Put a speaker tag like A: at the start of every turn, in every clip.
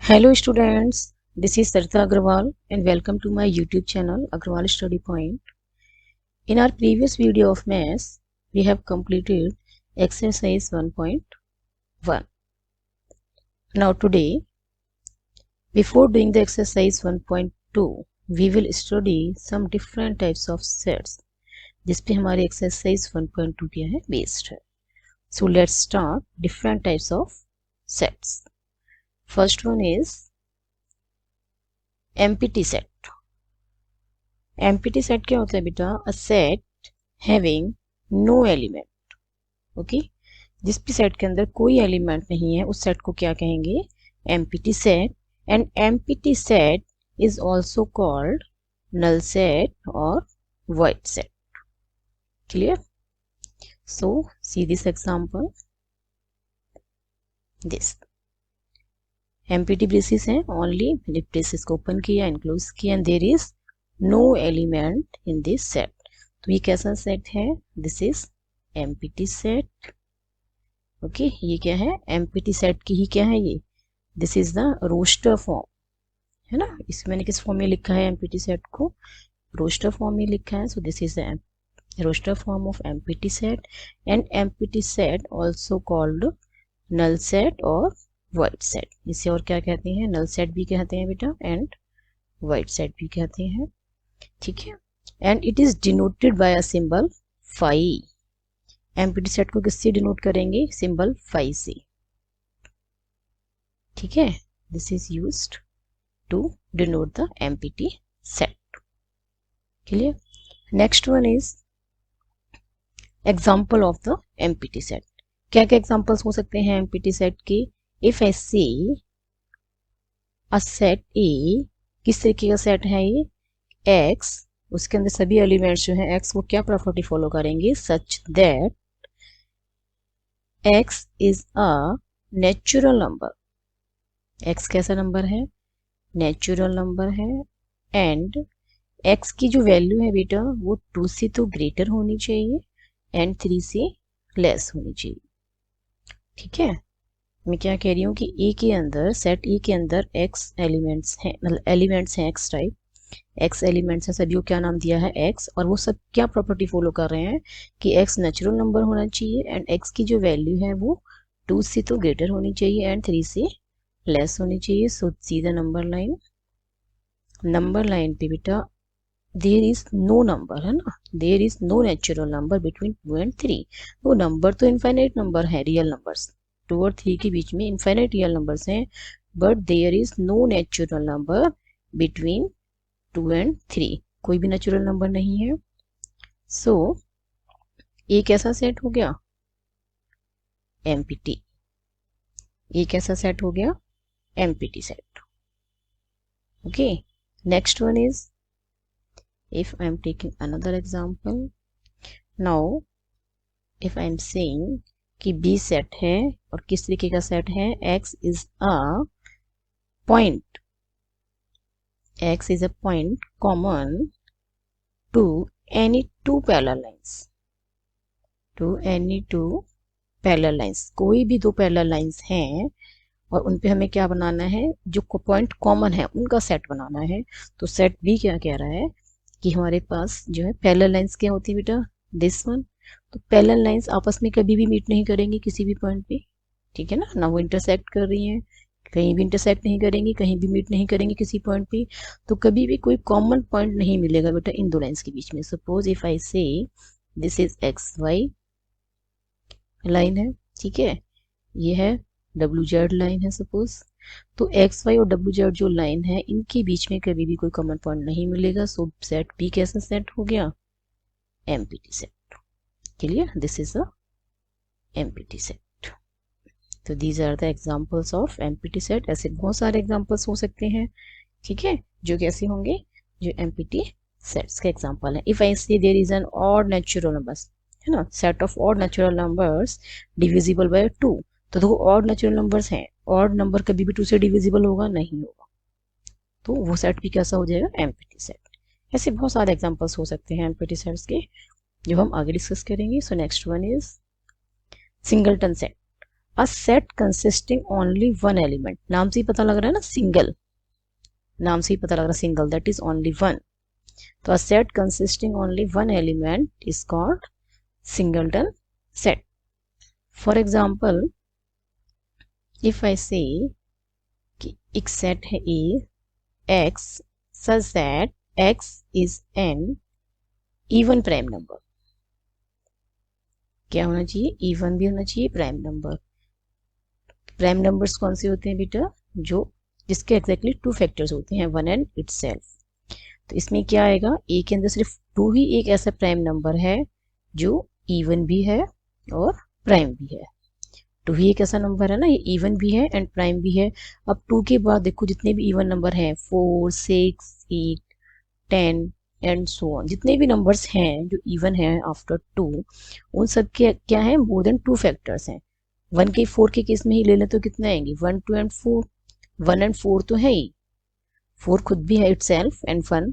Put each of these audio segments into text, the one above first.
A: Hello students, this is Sarita Agrawal and welcome to my YouTube channel Agrawal Study Point. In our previous video of maths, we have completed exercise 1.1. Now today, before doing the exercise 1.2, we will study some different types of sets. जिस पे हमारी exercise 1.2 क्या है based है. So let's start different types of sets. First one is empty set. Empty set क्या होता है बेटा? A set having no element. Okay, जिस भी सेट के अंदर कोई एलिमेंट नहीं है उस सेट को क्या कहेंगे? Empty set. And empty set is also called null set और void set. Clear? So see this example. This empty braces है, ओनली ब्रेसेस को ओपन किया, इनक्लोज किया and there is no element in this set. तो ये कैसा set है? This is empty set. Okay, ये क्या है? एमपीटी सेट की ही क्या है ये? This is the roster form, है ना. इसमें मैंने किस फॉर्म में लिखा है एमपीटी सेट को? रोस्टर फॉर्म में लिखा है. So this is the roster form of empty set. And empty set also called null set और वाइड सेट. इसे और क्या कहते हैं? नल सेट भी कहते हैं बेटा एंड वाइड सेट भी कहते हैं. ठीक है. And it is denoted by a symbol phi. Empty set को किससे डिनोट करेंगे? सिंबल फाई से. ठीक है. This is used to denote the empty set. Clear? Next one is example of the empty set. क्या क्या एग्जांपल्स हो सकते हैं एमपीटी सेट के? If I say a set A, किस तरीके का सेट है ये? X, उसके अंदर सभी एलिमेंट्स जो हैं X वो क्या प्रॉपर्टी फॉलो करेंगे? Such that X is a natural number. X कैसा नंबर है? नेचुरल नंबर है. एंड X की जो वैल्यू है बेटा वो 2 से तो ग्रेटर होनी चाहिए एंड 3 से लेस होनी चाहिए. ठीक है. मैं क्या कह रही हूँ कि ए के अंदर, सेट ए के अंदर एक्स एलिमेंट्स हैं, मतलब एलिमेंट्स हैं एक्स टाइप. एक्स एलिमेंट्स हैं, सभी को क्या नाम दिया है? एक्स. और वो सब क्या प्रॉपर्टी फॉलो कर रहे हैं कि एक्स नेचुरल नंबर होना चाहिए एंड एक्स की जो वैल्यू है वो 2 से तो ग्रेटर होनी चाहिए एंड 3 से लेस होनी चाहिए. सो सीधा नंबर लाइन. नंबर लाइन पे बेटा देयर इज नो नंबर, है ना. There is no natural number between 2 and 3. वो नंबर तो इनफाइनाइट नंबर है, रियल नंबर्स. 2 और 3 के बीच में इनफाइनाइट रियल नंबर्स हैं, but there is no natural number between 2 and 3. कोई भी नेचुरल नंबर नहीं है. सो ये कैसा सेट हो गया? एमपीटी. ये कैसा सेट हो गया? Empty set. Okay. Next one is, if I am taking another example, now if I am saying कि B सेट है और किस तरीके का सेट है? X is a point. X is a point common to any two parallel lines. To any two parallel lines. कोई भी दो पैरेलल लाइंस हैं और उन पे हमें क्या बनाना है? जो पॉइंट कॉमन है उनका सेट बनाना है. तो सेट B क्या कह रहा है कि हमारे पास जो है पैरेलल लाइंस क्या होती है बेटा? This one. तो पैरेलल लाइंस आपस में कभी भी मीट नहीं करेंगी किसी भी पॉइंट पे. ठीक है ना. ना वो इंटरसेक्ट कर रही हैं, कहीं भी इंटरसेक्ट नहीं करेंगी, कहीं भी मीट नहीं करेंगी किसी पॉइंट पे. तो कभी भी कोई कॉमन पॉइंट नहीं मिलेगा बेटा इन दो लाइंस के बीच में. Suppose if I say this is X Y line है. ठीक है. ये है डब्ल्यू जेड लाइन है सपोज. तो एक्स वाई और डब्ल्यू जेड जो लाइन है इनके बीच में कभी भी कोई कॉमन पॉइंट नहीं मिलेगा. सो सेट बी कैसा सेट हो गया? Empty set. Clear? This is a empty set. तो these are the examples of empty set. ऐसे बहुत सारे एग्जांपल्स हो सकते हैं. ठीक है. जो कैसे होंगे? जो एमपीटी सेट्स के एग्जांपल हैं. If I say there is an odd natural numbers, है ना, set of odd natural numbers divisible by 2. तो देखो ऑड नेचुरल नंबर्स हैं, ऑड नंबर कभी भी 2 से डिविजिबल होगा नहीं होगा. तो वो सेट भी कैसा हो जाएगा? Empty set. ऐसे बहुत सारे एग्जांपल्स हो सकते हैं एमपीटी सेट्स के जो हम आगे डिस्कस करेंगे. So next one is singleton set. A set consisting only one element, नाम से ही पता लग रहा है ना, सिंगल, नाम से ही पता लग रहा है single, that is only one. तो a set consisting only one element is called singleton set. For example if I say कि एक सेट है A X such that X is an even prime number. क्या होना चाहिए, even भी होना चाहिए, प्राइम नंबर. प्राइम नंबर्स कौन से होते हैं बेटा, जो जिसके एग्जैक्टली टू फैक्टर्स होते हैं, वन एंड इटसेल्फ. तो इसमें क्या आएगा, ए के अंदर सिर्फ टू ही एक ऐसा प्राइम नंबर है जो इवन भी है और प्राइम भी है. टू ही एक ऐसा नंबर है ना, ये इवन भी है एंड प्राइम भी है. अब टू के बाद देखो जितने भी इवन नंबर हैं 4, 6, 8, 10 एंड सो ऑन, जितने भी नंबर्स हैं जो इवन है आफ्टर टू, उन सब के क्या है, मोर देन टू फैक्टर्स हैं. 1 के 4 के केस में ही ले लें तो कितने आएंगे, 1, 2 एंड 4. 1 एंड 4 तो है ही, 4 खुद भी है itself and 1,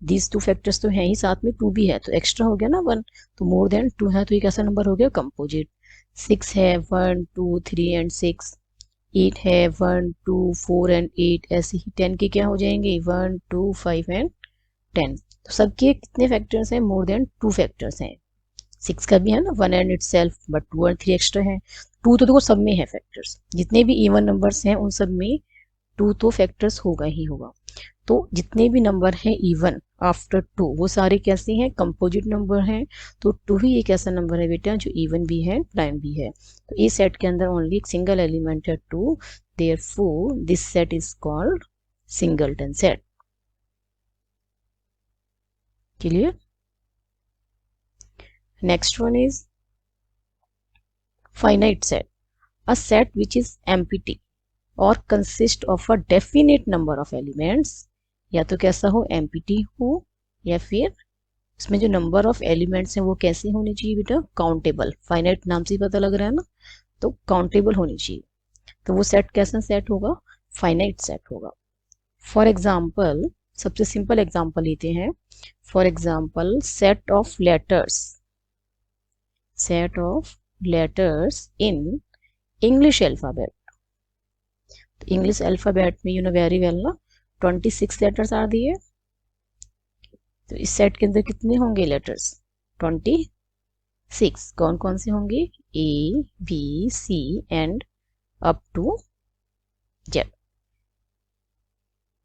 A: these two factors तो है ही, साथ में 2 भी है, तो एक्स्ट्रा हो गया ना 1. तो मोर देन 2 है तो ये कैसा नंबर हो गया, कंपोजिट. 6 है, 1, 2, 3 एंड 6. 8 है, 1, 2, 4 एंड 8. ऐसे ही 10 के क्या हो जाएंगे, 1, 2, 5 एंड 10. तो सबके कितने फैक्टर्स हैं, मोर देन 2 फैक्टर्स हैं. 6 का भी है ना 1 एंड इटसेल्फ, बट 2 और 3 एक्स्ट्रा है. 2 तो देखो सब में है फैक्टर्स, जितने भी इवन नंबर्स हैं उन सब में 2 तो फैक्टर्स होगा ही होगा. तो जितने भी नंबर हैं इवन आफ्टर 2 वो सारे कैसे हैं, कंपोजिट नंबर हैं. तो 2 ही एक ऐसा नंबर है बेटा जो इवन भी है प्राइम भी है. तो इस सेट के अंदर ओनली एक सिंगल एलिमेंट है 2, therefore this set is called singleton set. Clear. Next one is finite set, a set which is empty or consist of a definite number of elements. या तो कैसा हो, empty हो, या फिर इसमें जो नंबर ऑफ एलिमेंट्स हैं वो कैसे होने चाहिए बेटा, काउंटेबल. फाइनाइट नाम से पता लग रहा है ना, तो काउंटेबल होनी चाहिए. तो वो सेट कैसा सेट होगा, फाइनाइट सेट होगा. फॉर एग्जाम्पल, सबसे सिंपल एग्जाम्पल लेते हैं. For example set of letters, set of letters in English alphabet. तो English alphabet में you know very well ना 26 letters are दिए. तो इस सेट के अंदर कितने होंगे लेटर्स, 26. कौन कौन से होंगे, A, B, C and up to Z.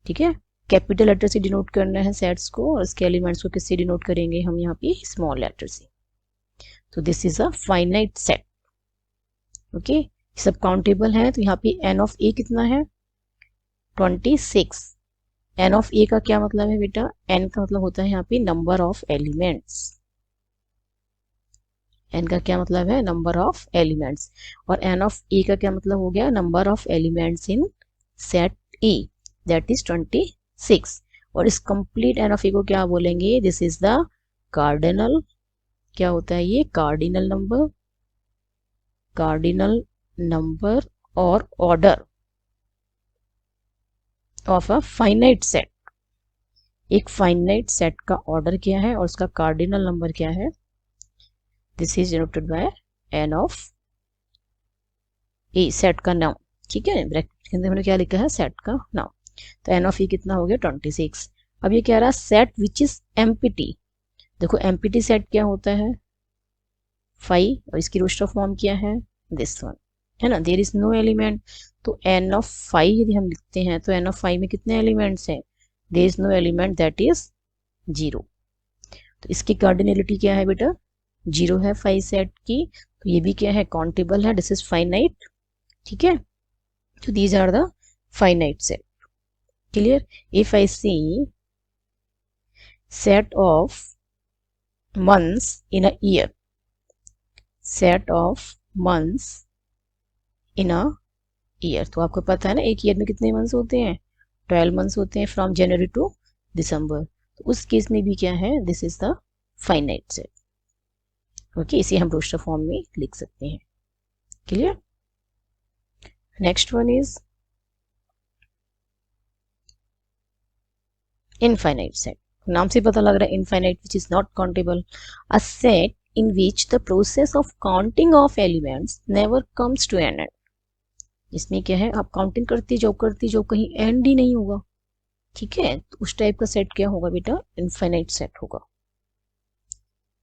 A: ठीक है, कैपिटल लेटर से डिनोट करना है सेट्स को, और इसके एलिमेंट्स को किससे डिनोट करेंगे हम यहाँ पे, स्मॉल लेटर से. तो this is a finite set. Okay, सब काउंटेबल है. तो यहाँ पे एन ऑफ ए कितना है, 26. एन ऑफ ए का क्या मतलब है बेटा, एन का मतलब होता है यहाँ पे नंबर ऑफ एलिमेंट्स. एन का क्या मतलब है, नंबर ऑफ एलिमेंट्स. और एन ऑफ ए का क्या मतलब हो गया, number of elements in set A, that is 26. और इस कंप्लीट एन ऑफ ए को क्या बोलेंगे, दिस इज द कार्डिनल. क्या होता है ये, कार्डिनल नंबर, कार्डिनल नंबर और order of a finite set. एक फाइनाइट सेट का ऑर्डर क्या है और उसका कार्डिनल नंबर क्या है, this is denoted by n of A, set का नाम. ठीक है, ब्रैकेट के अंदर मैंने क्या लिखा है, सेट का नाम. तो एन ऑफ ए कितना हो गया, 26. अब ये कह रहा है सेट विच इज एम्प्टी. देखो एम्प्टी सेट क्या होता है, 5, और इसकी रोस्टर फॉर्म क्या है, दिस वन है ना, देयर इज नो एलिमेंट. तो एन ऑफ 5 यदि हम लिखते हैं तो एन ऑफ 5 में कितने एलिमेंट्स हैं, there is no element, that is 0. तो इसकी कार्डिनलिटी क्या है बेटा, 0 है 5 सेट की. तो ये भी क्या है, काउंटेबल है, दिस इज फाइनाइट. ठीक है, तो these are the finite set. Clear. If I see set of months in a year, set of months in a year, तो आपको पता है ना एक ईयर में कितने मंथ्स होते हैं, 12 मंथ्स होते हैं फ्रॉम जनवरी टू दिसंबर. तो उस केस में भी क्या है, this is the finite set. Okay, इसे हम रोस्टर फॉर्म में लिख सकते हैं. Clear. Next one is infinite set. नाम से पता लग रहा है infinite, which is not countable. A set in which the process of counting of elements never comes to an end. इसमें क्या है, आप काउंटिंग करती जाओ कहीं एंड ही नहीं होगा। ठीक है, तो उस टाइप का सेट क्या होगा बेटा, इनफाइनाइट सेट होगा।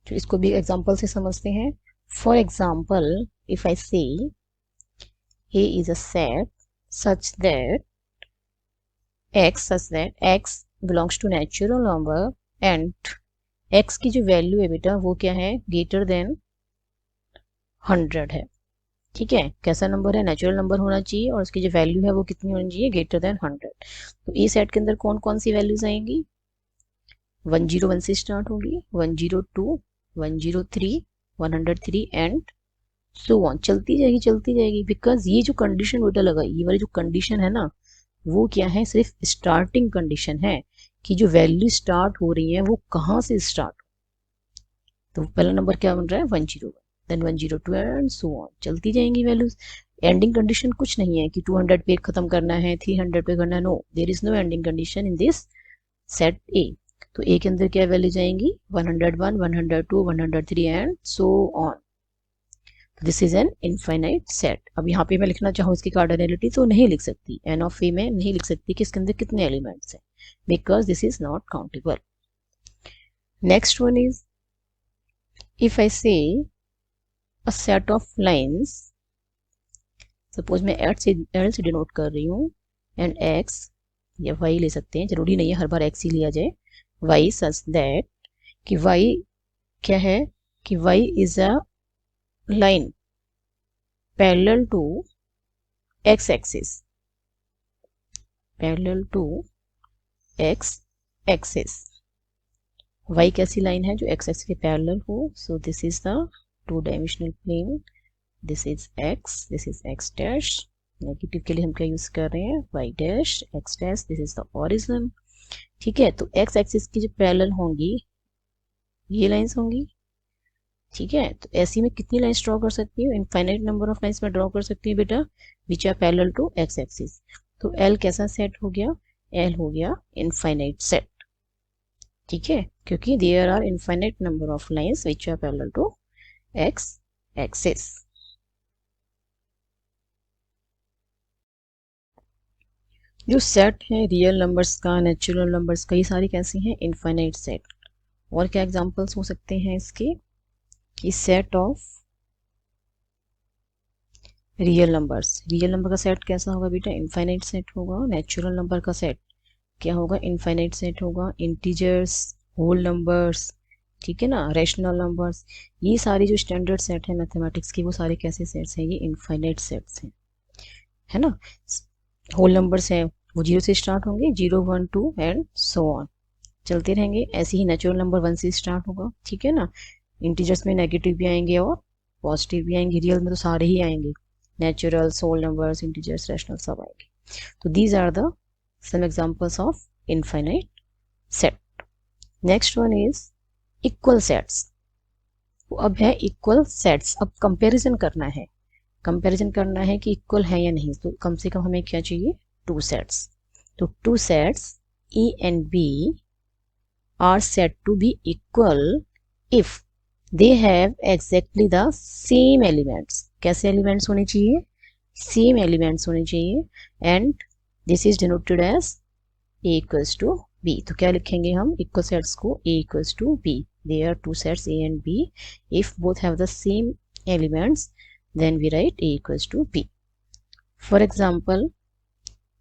A: तो इसको भी एग्जांपल से समझते हैं। फॉर एग्जांपल, इफ आई से A is a set such that x belongs to natural number and x की जो वैल्यू है बेटा वो क्या है, ग्रेटर देन 100 है। ठीक है, कैसा नंबर है, नेचुरल नंबर होना चाहिए और उसकी जो वैल्यू है वो कितनी होनी चाहिए, ग्रेटर देन 100। तो ए सेट के अंदर कौन कौन सी वैल्यूज आएंगी, 101 से स्टार्ट होगी, 102, 103, 103 एंड सो ऑन, चलती जाएगी। बिकॉज ये जो कंडीशन बेटा लगा, ये वाली जो कंडीशन है ना, वो क्या है, सिर्फ स्टार्टिंग कंडीशन है कि जो वैल्यू स्टार्ट हो रही है वो कहाँ से स्टार्ट। तो पहला नंबर क्या बन रहा है, 101, देन 102 एंड सो ऑन, चलती जाएंगी वैल्यूज। एंडिंग कंडीशन कुछ नहीं है कि 200 पे खत्म करना है, 300 पे करना है, no, there is no ending condition in this set A. तो ए के अंदर क्या वैल्यू जाएंगी, 101, 102, 103 and so on. This is an infinite set. अब यहाँ पे मैं लिखना चाहूँ इसकी कार्डिनलिटी तो नहीं लिख सकती, एन ऑफ ए में नहीं लिख सकती कि इसके अंदर कितने एलिमेंट्स हैं, because this is not countable. Next one is, if I say a set of lines, suppose मैं एल से डिनोट कर रही हूँ, एंड एक्स या वाई ले सकते हैं, जरूरी नहीं है हर बार एक्स ही लिया जाए, वाई सच दैट कि वाई क्या है, कि Y is a line parallel to x axis, parallel to x axis, y कैसी लाइन है जो x axis के पैरेलल हो, so this is the two dimensional plane, this is x dash, negative के लिए हम क्या यूज कर रहे हैं, y dash, x dash, this is the origin. ठीक है, तो x एक्सिस की जो पैरेलल होंगी ये लाइंस होंगी। ठीक है, तो ऐसी में कितनी लाइंस ड्रॉ कर सकती हूँ, इनफाइनाइट नंबर ऑफ लाइंस में ड्रॉ कर सकती हूँ बेटा, which are parallel to x axis. तो L कैसा सेट हो गया, L हो गया इनफाइनाइट सेट। ठीक है, क्योंकि there are infinite number of lines which are parallel to x axis. जो सेट है रियल नंबर्स का, नेचुरल नंबर्स का, ये सारी कैसी हैं, इनफाइनाइट सेट। और क्या एग्जांपल्स हो सकते हैं इसके, कि सेट ऑफ रियल नंबर का सेट कैसा होगा बेटा, इनफाइनाइट सेट होगा। नेचुरल नंबर का सेट क्या होगा, इनफाइनाइट सेट होगा। इंटीजर्स, होल नंबर्स, ठीक है ना, रैशनल नंबर्स, ये सारी जो स्टैंडर्ड सेट है मैथमेटिक्स की, वो सारे कैसे सेट्स हैं, ये इनफाइनाइट सेट्स हैं, है ना। होल नंबर्स हैं वो 0 से स्टार्ट होंगे, 0, 1, 2 एंड सो ऑन, चलते रहेंगे। ऐसे ही नेचुरल नंबर 1 से स्टार्ट होगा, ठीक है ना। इंटीजर्स में नेगेटिव भी आएंगे और पॉजिटिव भी आएंगे, रियल में तो सारे ही आएंगे, natural, whole numbers, integers, rational सब आएंगे। तो these are the some examples of infinite set. Next one is equal sets. अब है इक्वल सेट्स, अब कंपैरिजन करना है, कि इक्वल है या नहीं। तो कम से कम हमें क्या चाहिए, 2 सेट्स। तो 2 sets E and B are said to be equal if they have exactly the same elements। कैसे एलिमेंट्स होने चाहिए, सेम एलिमेंट्स होने चाहिए, and this is denoted as A equals to B। तो क्या लिखेंगे हम इक्वल सेट्स को, A equals to B, there are 2 sets A and B, if both have the same elements then we write A equals to B। For example,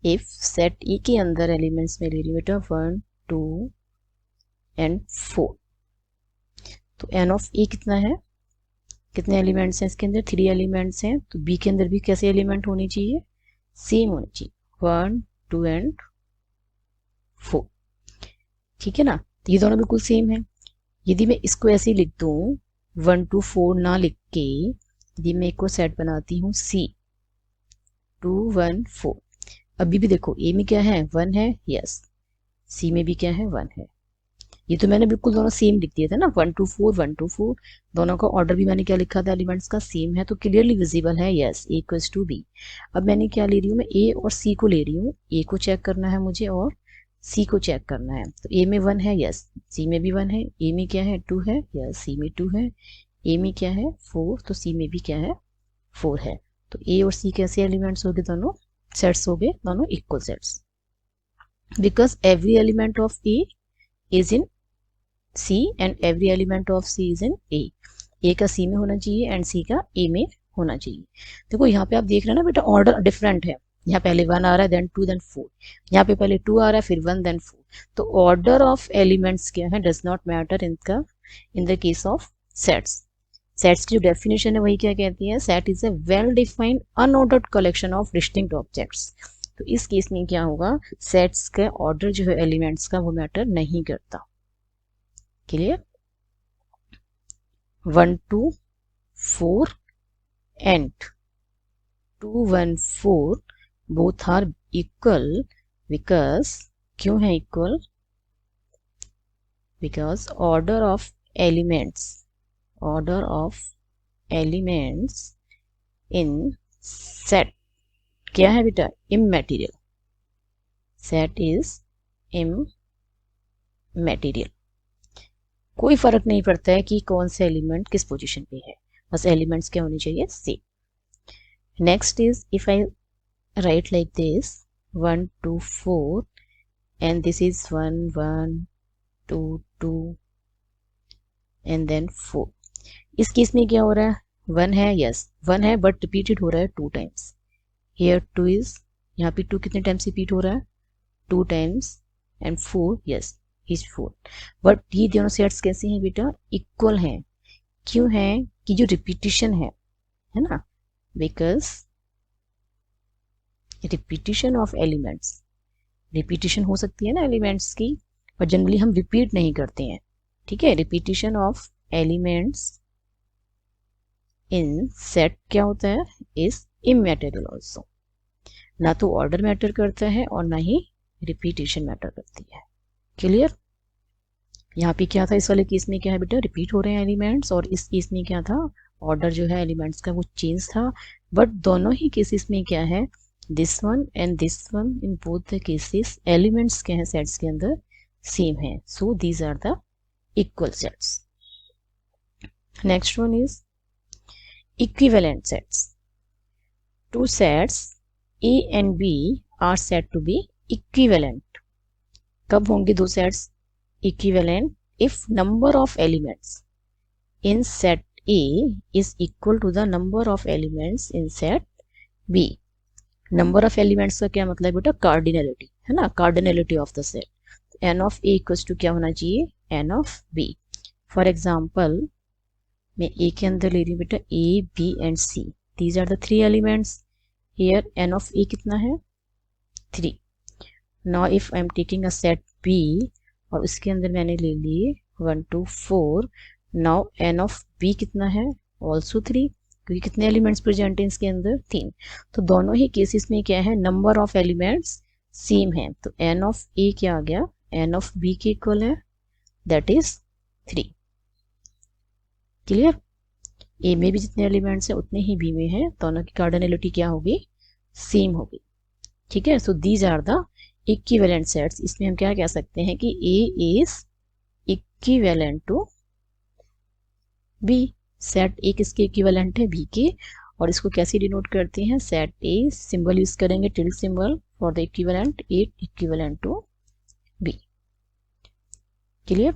A: if set E के अंदर elements में ले रही बेटा 1, 2 and 4, तो n of ए कितना है, कितने एलिमेंट्स हैं इसके अंदर, 3 एलिमेंट्स हैं। तो बी के अंदर भी कैसे एलिमेंट होनी चाहिए, सेम होनी चाहिए, 1, 2 एंड 4, ठीक है ना। तो ये दोनों बिल्कुल सेम है। यदि मैं इसको ऐसे ही लिख दूं 1, 2, 4 ना लिख के, यदि मैं एक को सेट बनाती हूँ C 2, 1, 4, अभी भी देखो ए में क्या है, 1 है, यस, सी में भी क्या है, 1 है। ये तो मैंने बिल्कुल दोनों सेम लिख दिए थे ना, 1, 2, 4, 1, 2, 4, दोनों का ऑर्डर भी मैंने क्या लिखा था, एलिमेंट्स का सेम है, तो क्लियरली विजिबल है, yes, A equals to B। अब मैंने क्या ले रही हूँ, मैं A और C को ले रही हूँ, A को चेक करना है मुझे और C को चेक करना है। तो A में 1 है, यस, C में भी 1 है, A में क्या है, 2 है, यस, C में 2 है, A में क्या है, 4, तो C में भी क्या है, 4 है। तो ए और सी कैसे एलिमेंट्स हो गए, दोनों सेट्स हो गए, दोनों equal sets, because every element of A is in C and every element of C is in A. A का सी में होना चाहिए एंड सी का ए में होना चाहिए। देखो यहाँ पे आप देख रहे हैं ना बेटा, ऑर्डर डिफरेंट है। यहाँ पहले 1 आ रहा है, देन 2, देन 4। यहाँ पे पहले 2 आ रहा है, फिर 1, देन 4। तो ऑर्डर ऑफ एलिमेंट्स क्या है, does not matter in the case of sets. Sets की जो डेफिनेशन है वही क्या कहती है, set is a well defined unordered collection of distinct objects. तो इस केस में क्या होगा, सेट्स का ऑर्डर जो है एलिमेंट्स का वो मैटर नहीं करता। Clear? 1 2 4 and 2 1 4 both are equal because क्यों है equal, because order of elements in set क्या है बेटा, immaterial, set is immaterial। कोई फर्क नहीं पड़ता है कि कौन से एलिमेंट किस पोजीशन पे है, बस एलिमेंट्स क्या होने चाहिए, same. Next is if I right like this 1 2 4 and this is 1 1 2 2 and then 4। इस केस में क्या हो रहा है, 1 है, यस 1 है, बट रिपीटेड हो रहा है 2 टाइम्स। हियर 2 इज, यहाँ पे 2 कितने टाइम्स रिपीट हो रहा है, 2 times, and 4 yes is 4। But ये दोनों सेट्स कैसे हैं बेटा, इक्वल हैं। क्यों है कि जो रिपीटिशन है ना, because repetition of elements, repetition हो सकती है ना एलिमेंट्स की, पर जनरली हम रिपीट नहीं करते हैं। ठीक है, repetition of elements in set क्या होता है, इज इमैटेरियल ऑल्सो। ना तो ऑर्डर मैटर करता है और ना ही रिपीटिशन मैटर करती है। क्लियर? यहाँ पे क्या था, इस वाले केस में क्या है बेटा, रिपीट हो रहे हैं एलिमेंट्स, और इस केस में क्या था, ऑर्डर जो है एलिमेंट्स का वो चेंज था। बट दोनों ही केसेस में क्या है, this one and this one, in both the cases elements क्या है सेट्स के अंदर, सेम है। So these are the equal sets. Next one is equivalent sets. Two sets A and B are said to be equivalent. कब होंगे दो sets equivalent? if number of elements in set A is equal to the number of elements in set B। number of elements का क्या मतलब बेटा, cardinality है ना, cardinality of the set। n of A equals to क्या होना चाहिए, n of B। for example मैं A के अंदर ले रही हूँ बेटा A B and C, these are the 3 elements। here n of A कितना है, 3। now if I am taking a set B और उसके अंदर मैंने ले लिए 1 2 4, नाउ एन ऑफ बी कितना है, ऑल्सो 3, क्योंकि कितने एलिमेंट्स प्रेजेंट हैं इसके अंदर, 3। तो दोनों ही केसेस में क्या है, नंबर ऑफ एलिमेंट्स सेम है। तो एन ऑफ ए क्या आ गया, एन ऑफ बी के इक्वल है, दैट इज 3। क्लियर? ए में भी जितने एलिमेंट्स हैं उतने ही बी में है, दोनों की कार्डिनलिटी क्या होगी, सेम होगी। ठीक है, so these are the equivalent sets. इसमें हम क्या कह सकते हैं कि A is equivalent to B। Set A किसके इक्विवेलेंट है, B के, और इसको कैसे डिनोट करते हैं, सेट A सिंबल यूज करेंगे, tilde symbol for the equivalent, A equivalent to B। Clear?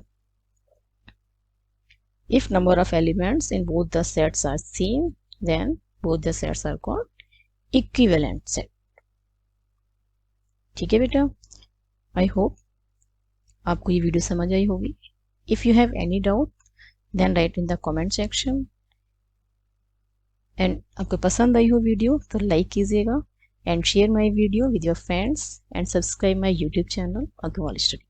A: If number of elements in both the sets are same then both the sets are called equivalent set. ठीक है बेटा, I hope आपको ये video समझ आई होगी। If you have any doubt then write in the comment section. And आपको पसंद आई हो वीडियो तो लाइक कीजिएगा and share my video with your friends and subscribe my YouTube channel Agarwal study.